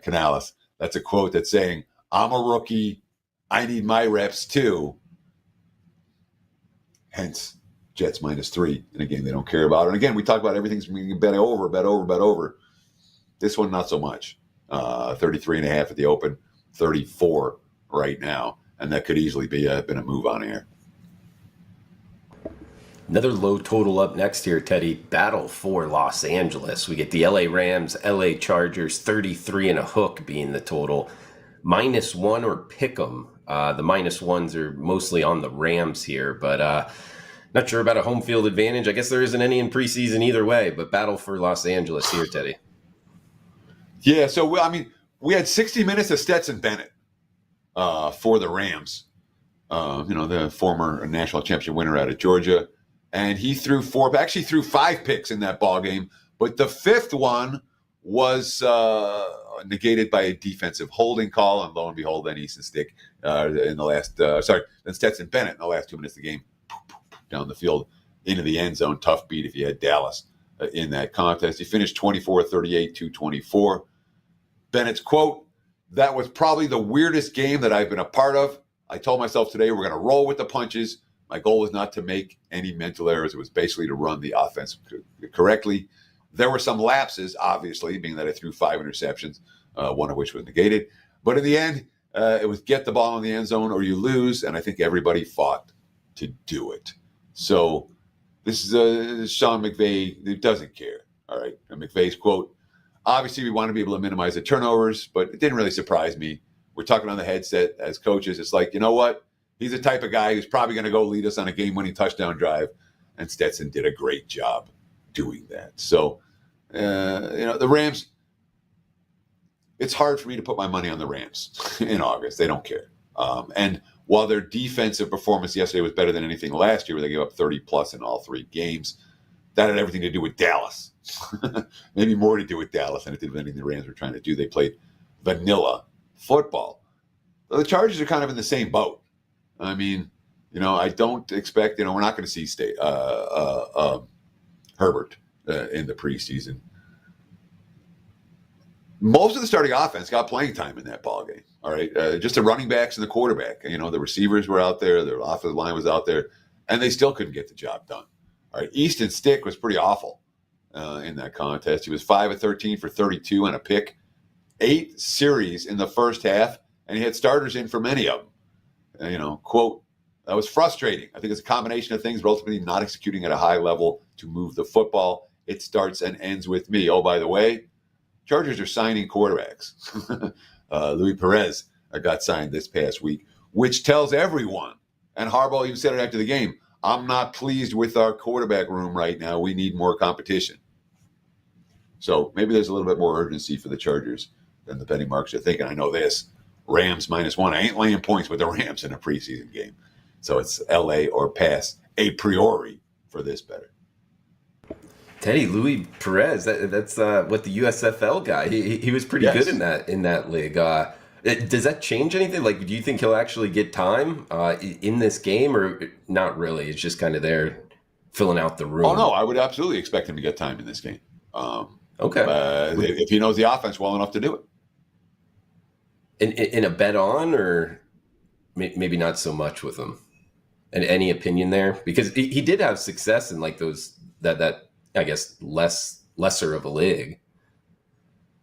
Canales. That's a quote that's saying, I'm a rookie. I need my reps too. Hence, Jets -3 in a game they don't care about. And again, we talk about everything's being bet over, bet over, bet over. This one, not so much. 33.5 at the open, 34 right now. And that could easily been a move on air. Another low total up next here, Teddy. Battle for Los Angeles. We get the LA Rams, LA Chargers, 33 and a hook being the total. -1 or pick 'em. The -1s are mostly on the Rams here, but not sure about a home field advantage. I guess there isn't any in preseason either way, but battle for Los Angeles here, Teddy. Yeah, so, we had 60 minutes of Stetson Bennett for the Rams, the former national championship winner out of Georgia. And he threw 5 picks in that ball game, but the 5th one was negated by a defensive holding call, and lo and behold, then Easton Stick then Stetson Bennett in the last 2 minutes of the game, down the field into the end zone. Tough beat if you had Dallas in that contest. He finished 24-38, 224. Bennett's quote, "That was probably the weirdest game that I've been a part of. I told myself today we're going to roll with the punches. My goal was not to make any mental errors. It was basically to run the offense correctly. There were some lapses, obviously, being that I threw 5 interceptions, one of which was negated. But in the end, it was get the ball in the end zone or you lose, and I think everybody fought to do it." So this is Sean McVay who doesn't care. All right. And McVay's quote, "Obviously, we want to be able to minimize the turnovers, but it didn't really surprise me. We're talking on the headset as coaches. It's like, you know what? He's the type of guy who's probably going to go lead us on a game-winning touchdown drive." And Stetson did a great job doing that. So, the Rams, it's hard for me to put my money on the Rams in August. They don't care. And while their defensive performance yesterday was better than anything last year, where they gave up 30-plus in all 3 games, that had everything to do with Dallas. Maybe more to do with Dallas than it did with anything the Rams were trying to do. They played vanilla football. The Chargers are kind of in the same boat. I don't expect, we're not going to see Herbert in the preseason. Most of the starting offense got playing time in that ball game. All right. Just the running backs and the quarterback. The receivers were out there. The offensive line was out there. And they still couldn't get the job done. All right. Easton Stick was pretty awful in that contest. He was 5 of 13 for 32 and a pick. 8 series in the first half. And he had starters in for many of them. Quote, "That was frustrating. I think it's a combination of things, but ultimately not executing at a high level to move the football. It starts and ends with me. Oh, by the way, Chargers are signing quarterbacks." Luis Perez got signed this past week, which tells everyone, and Harbaugh even said it after the game, I'm not pleased with our quarterback room right now. We need more competition. So maybe there's a little bit more urgency for the Chargers than the betting marks are thinking. I know this. Rams -1. I ain't laying points with the Rams in a preseason game. So it's LA or pass a priori for this better. Teddy, Louis Perez, that's what the USFL guy. He was pretty good Yes. in that league. Does that change anything? Like, do you think he'll actually get time in this game, or not really? It's just kind of there filling out the room. Oh, no, I would absolutely expect him to get time in this game. Okay. If he knows the offense well enough to do it. In a bet on, or maybe not so much with him? And any opinion there? Because he did have success in like those, that I guess, lesser of a league.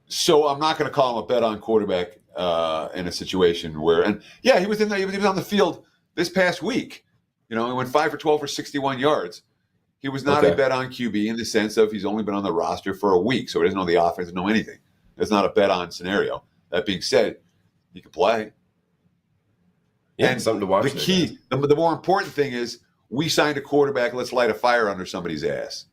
So I'm not going to call him a bet on quarterback in a situation where, and yeah, he was in there. He was on the field this past week. He went 5 for 12 for 61 yards. He was not a bet on QB in the sense of he's only been on the roster for a week, so he doesn't know the offense, doesn't know anything. It's not a bet on scenario. That being said, he can play. Yeah, and something to watch. The key, the more important thing is we signed a quarterback. Let's light a fire under somebody's ass,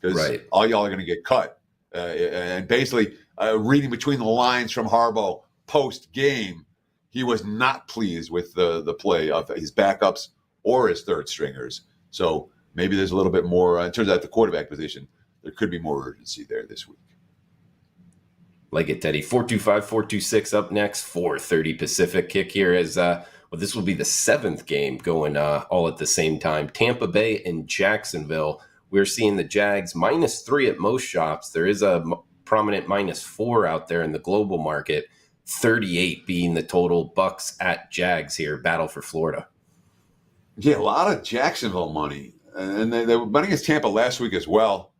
because all y'all are going to get cut. And basically, reading between the lines from Harbaugh post game, he was not pleased with the play of his backups or his third stringers. So maybe there's a little bit more in terms of at the quarterback position. There could be more urgency there this week. Like it, Teddy. 425-426 up next. 4:30 Pacific kick here as this will be the 7th game going all at the same time. Tampa Bay and Jacksonville. We're seeing the Jags -3 at most shops. There is a prominent -4 out there in the global market. 38 being the total. Bucks at Jags here. Battle for Florida. Yeah, a lot of Jacksonville money. And they were betting against Tampa last week as well.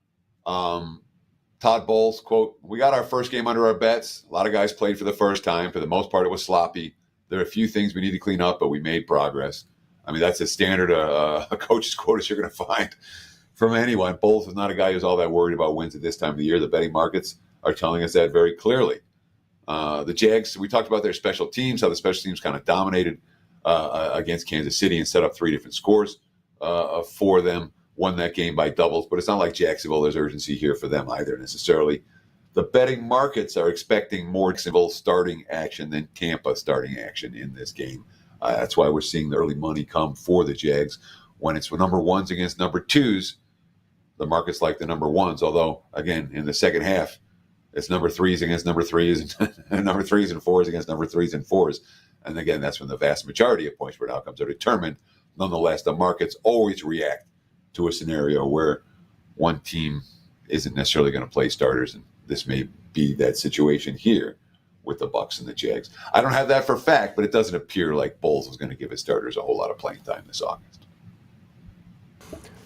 Todd Bowles, quote, "We got our first game under our bets. A lot of guys played for the first time. For the most part, it was sloppy. There are a few things we need to clean up, but we made progress." I mean, that's as standard a coach's quote as you're going to find from anyone. Bowles is not a guy who's all that worried about wins at this time of the year. The betting markets are telling us that very clearly. The Jags, we talked about their special teams, how the special teams kind of dominated against Kansas City and set up 3 different scores for them. Won that game by doubles, but it's not like Jacksonville. There's urgency here for them either necessarily. The betting markets are expecting more Jacksonville starting action than Tampa starting action in this game. That's why we're seeing the early money come for the Jags. When it's number ones against number twos, the markets like the number ones. Although, again, in the second half, it's number threes against number threes and number threes and fours against number threes and fours. And again, that's when the vast majority of point spread outcomes are determined. Nonetheless, the markets always react to a scenario where one team isn't necessarily going to play starters, and this may be that situation here with the Bucks and the Jags. I don't have that for fact, but it doesn't appear like Bowles is going to give his starters a whole lot of playing time this August.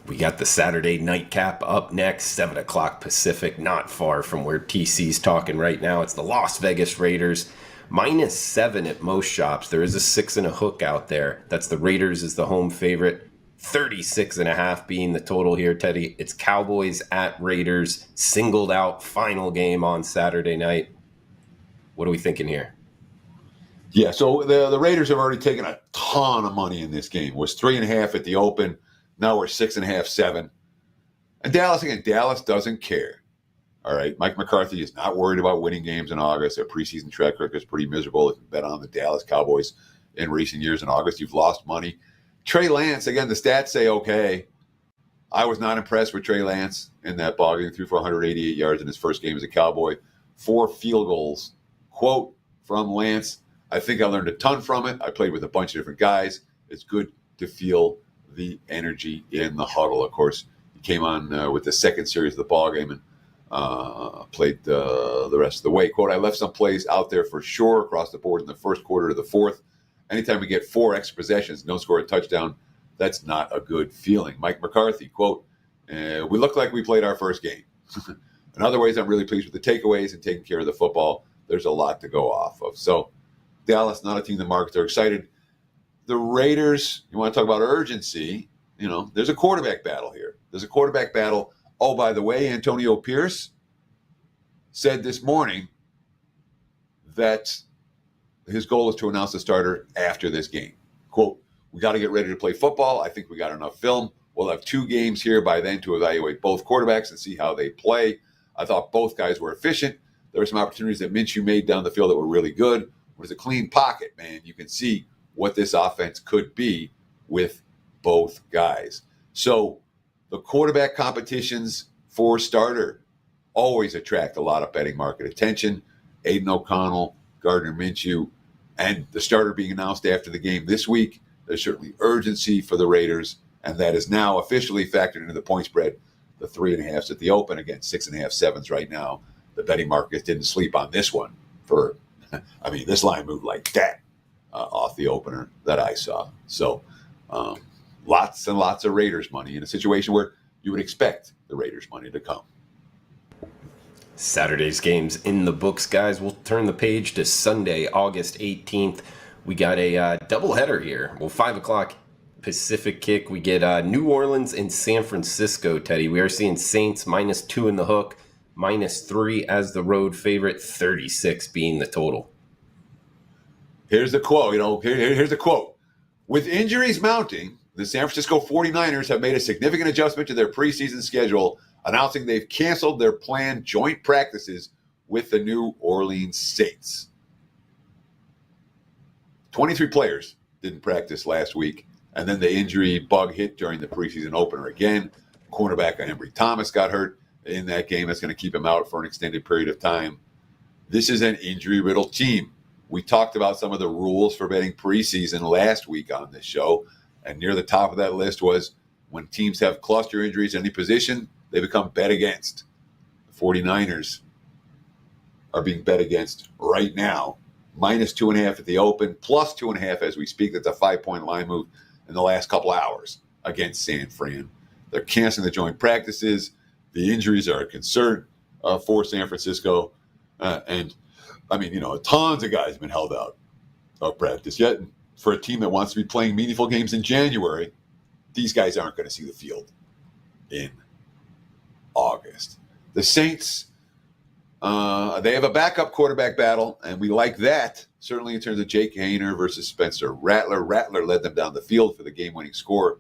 We got the Saturday nightcap up next, 7 o'clock Pacific, not far from where TC's talking right now. It's the Las Vegas Raiders, -7 at most shops. There is a 6 and a hook out there. That's the Raiders as the home favorite. 36.5 being the total here, Teddy. It's Cowboys at Raiders, singled out final game on Saturday night. What are we thinking here? Yeah, so the Raiders have already taken a ton of money in this game. It was 3.5 at the open. Now we're 6.5, 7. And Dallas doesn't care. All right, Mike McCarthy is not worried about winning games in August. Their preseason track record is pretty miserable. If you bet on the Dallas Cowboys in recent years in August, you've lost money. Trey Lance, again, the stats say okay. I was not impressed with Trey Lance in that ballgame. He threw for 188 yards in his first game as a Cowboy. 4 field goals. Quote from Lance, "I think I learned a ton from it. I played with a bunch of different guys. It's good to feel the energy in the huddle." Of course, he came on with the second series of the ballgame and played the rest of the way. Quote, "I left some plays out there for sure across the board in the first quarter to the fourth. Anytime we get 4 extra possessions, don't score a touchdown, that's not a good feeling." Mike McCarthy, quote, "We look like we played our first game." In other ways, I'm really pleased with the takeaways and taking care of the football. There's a lot to go off of. So Dallas, not a team the markets are excited. The Raiders, you want to talk about urgency, there's a quarterback battle here. There's a quarterback battle. Oh, by the way, Antonio Pierce said this morning that his goal is to announce the starter after this game. Quote, We got to get ready to play football. I think we got enough film. We'll have 2 games here by then to evaluate both quarterbacks and see how they play. I thought both guys were efficient. There were some opportunities that Minshew made down the field that were really good. It was a clean pocket, man. You can see what this offense could be with both guys. So the quarterback competitions for starter always attract a lot of betting market attention. Aiden O'Connell, Gardner Minshew, and the starter being announced after the game this week. There's certainly urgency for the Raiders, and that is now officially factored into the point spread. The 3.5s at the open, again, 6.5, 7s right now. The betting market didn't sleep on this one this line moved like that off the opener that I saw. So lots and lots of Raiders money in a situation where you would expect the Raiders money to come. Saturday's games in the books, guys. We'll turn the page to Sunday, August 18th. We got a doubleheader here. Well, 5 o'clock Pacific kick. We get New Orleans and San Francisco, Teddy. We are seeing Saints -2 in the hook, -3 as the road favorite, 36 being the total. Here's the quote. Here's the quote. With injuries mounting, the San Francisco 49ers have made a significant adjustment to their preseason schedule, announcing they've canceled their planned joint practices with the New Orleans Saints. 23 players didn't practice last week, and then the injury bug hit during the preseason opener again. Cornerback Embry Thomas got hurt in that game. That's going to keep him out for an extended period of time. This is an injury-riddled team. We talked about some of the rules for betting preseason last week on this show, and near the top of that list was when teams have cluster injuries in any position, they become bet against. The 49ers are being bet against right now. -2.5 at the open, +2.5 as we speak. That's a 5-point line move in the last couple hours against San Fran. They're canceling the joint practices. The injuries are a concern for San Francisco. Tons of guys have been held out of practice. Yet, for a team that wants to be playing meaningful games in January, these guys aren't going to see the field in August. The Saints, they have a backup quarterback battle, and we like that, certainly in terms of Jake Hayner versus Spencer Rattler. Rattler led them down the field for the game-winning score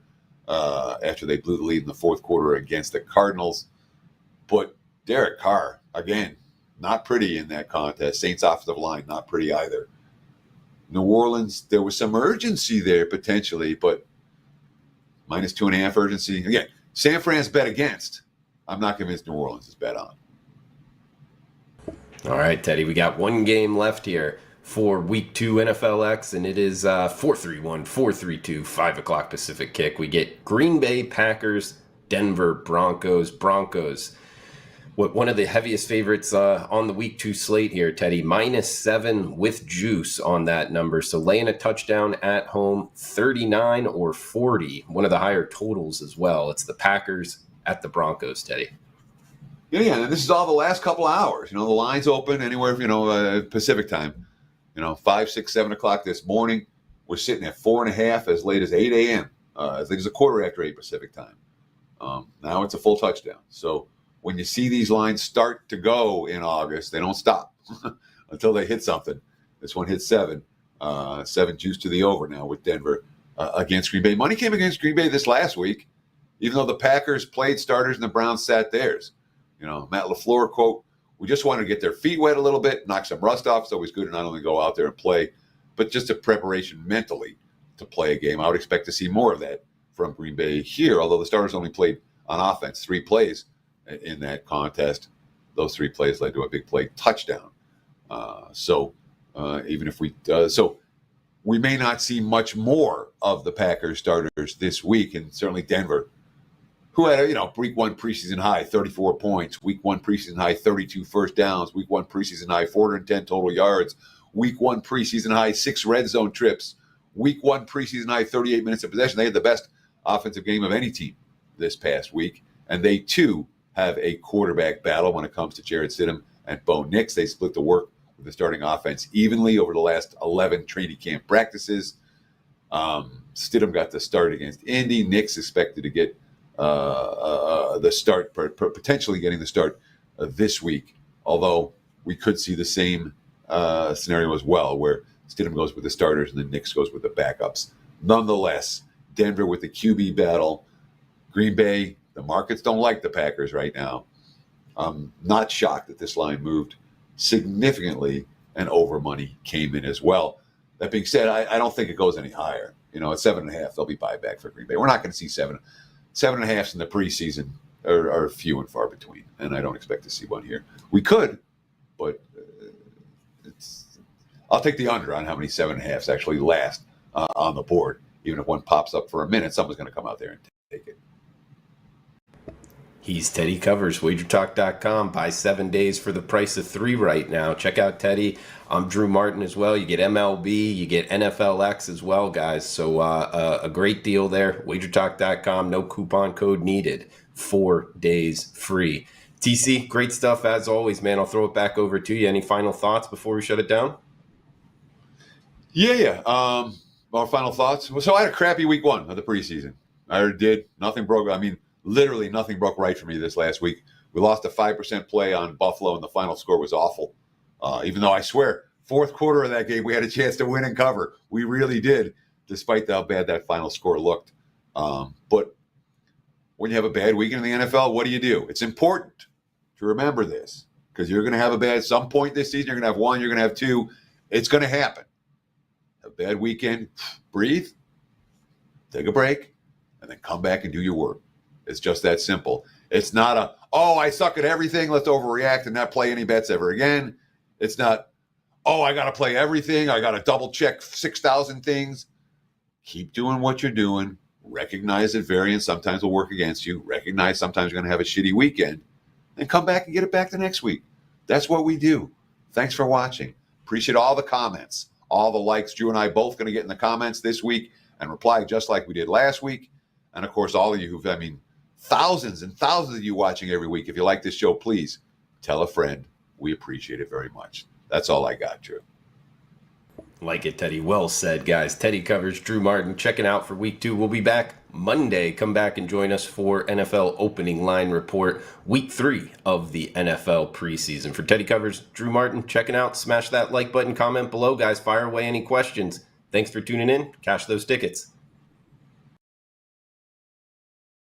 after they blew the lead in the fourth quarter against the Cardinals. But Derek Carr, again, not pretty in that contest. Saints offensive line, not pretty either. New Orleans, there was some urgency there potentially, but -2.5 urgency. Again, San Fran's bet against. I'm not convinced New Orleans is bet on. All right, Teddy, we got one game left here for Week 2 NFLX, and it is 4-3-1, 4-3-2, 5 o'clock Pacific kick. We get Green Bay Packers, Denver Broncos. One of the heaviest favorites on the Week 2 slate here, Teddy, -7 with juice on that number. So laying a touchdown at home, 39 or 40, one of the higher totals as well. It's the Packers at the Broncos, Teddy. Yeah, and this is all the last couple of hours. The line's open anywhere, Pacific time. 5, 6, 7 o'clock this morning. We're sitting at 4.5 as late as 8 a.m., as late as a quarter after 8 Pacific time. Now it's a full touchdown. So when you see these lines start to go in August, they don't stop until they hit something. This one hit 7. 7 juice to the over now with Denver against Green Bay. Money came against Green Bay this last week, even though the Packers played starters and the Browns sat theirs. Matt LaFleur, quote, "We just wanted to get their feet wet a little bit, knock some rust off. It's always good to not only go out there and play, but just a preparation mentally to play a game." I would expect to see more of that from Green Bay here, although the starters only played on offense 3 plays in that contest. Those 3 plays led to a big play touchdown. Even if we may not see much more of the Packers starters this week, and certainly Denver, who had a week 1 preseason high 34 points, week 1 preseason high 32 first downs, week 1 preseason high 410 total yards, week 1 preseason high 6 red zone trips, week 1 preseason high 38 minutes of possession. They had the best offensive game of any team this past week, and they too have a quarterback battle when it comes to Jared Stidham and Bo Nix. They split the work with the starting offense evenly over the last 11 training camp practices. Stidham got the start against Indy. Nix expected to get the start, potentially getting the start this week, although we could see the same scenario as well, where Stidham goes with the starters and then Nix goes with the backups Nonetheless, Denver with the QB battle, Green Bay, the markets don't like the Packers right now. I'm not shocked that this line moved significantly and over money came in as well. That being said, I don't think it goes any higher. At 7.5, there'll be buyback for Green Bay. We're not going to see 7.5s in the preseason are few and far between, and I don't expect to see one here. We could, but I'll take the under on how many 7.5s actually last on the board. Even if one pops up for a minute, someone's going to come out there and take it. He's Teddy Covers, WagerTalk.com. Buy 7 days for the price of 3 right now. Check out Teddy. I'm Drew Martin as well. You get MLB, you get NFLX as well, guys. So a great deal there. WagerTalk.com, no coupon code needed. 4 days free. TC, great stuff as always, man. I'll throw it back over to you. Any final thoughts before we shut it down? Yeah. Our final thoughts. So I had a crappy week 1 of the preseason. I did. Nothing broke. Literally nothing broke right for me this last week. We lost a 5% play on Buffalo, and the final score was awful. Even though I swear, fourth quarter of that game, we had a chance to win and cover. We really did, despite how bad that final score looked. But when you have a bad week in the NFL, what do? It's important to remember this, because you're going to have some point this season, you're going to have 1, you're going to have 2. It's going to happen. A bad weekend, breathe, take a break, and then come back and do your work. It's just that simple. It's not I suck at everything, let's overreact and not play any bets ever again. It's not, I got to play everything, I got to double check 6,000 things. Keep doing what you're doing. Recognize that variance sometimes will work against you. Recognize sometimes you're going to have a shitty weekend. And come back and get it back the next week. That's what we do. Thanks for watching. Appreciate all the comments, all the likes. Drew and I both going to get in the comments this week and reply just like we did last week. And, of course, all of you thousands and thousands of you watching every week. If you like this show, please tell a friend. We appreciate it very much. That's all I got, Drew. Like it, Teddy. Well said, guys. Teddy Covers, Drew Martin, checking out for week 2. We'll be back Monday. Come back and join us for NFL Opening Line Report, week 3 of the NFL preseason. For Teddy Covers, Drew Martin, checking out. Smash that like button, comment below, guys. Fire away any questions. Thanks for tuning in. Cash those tickets.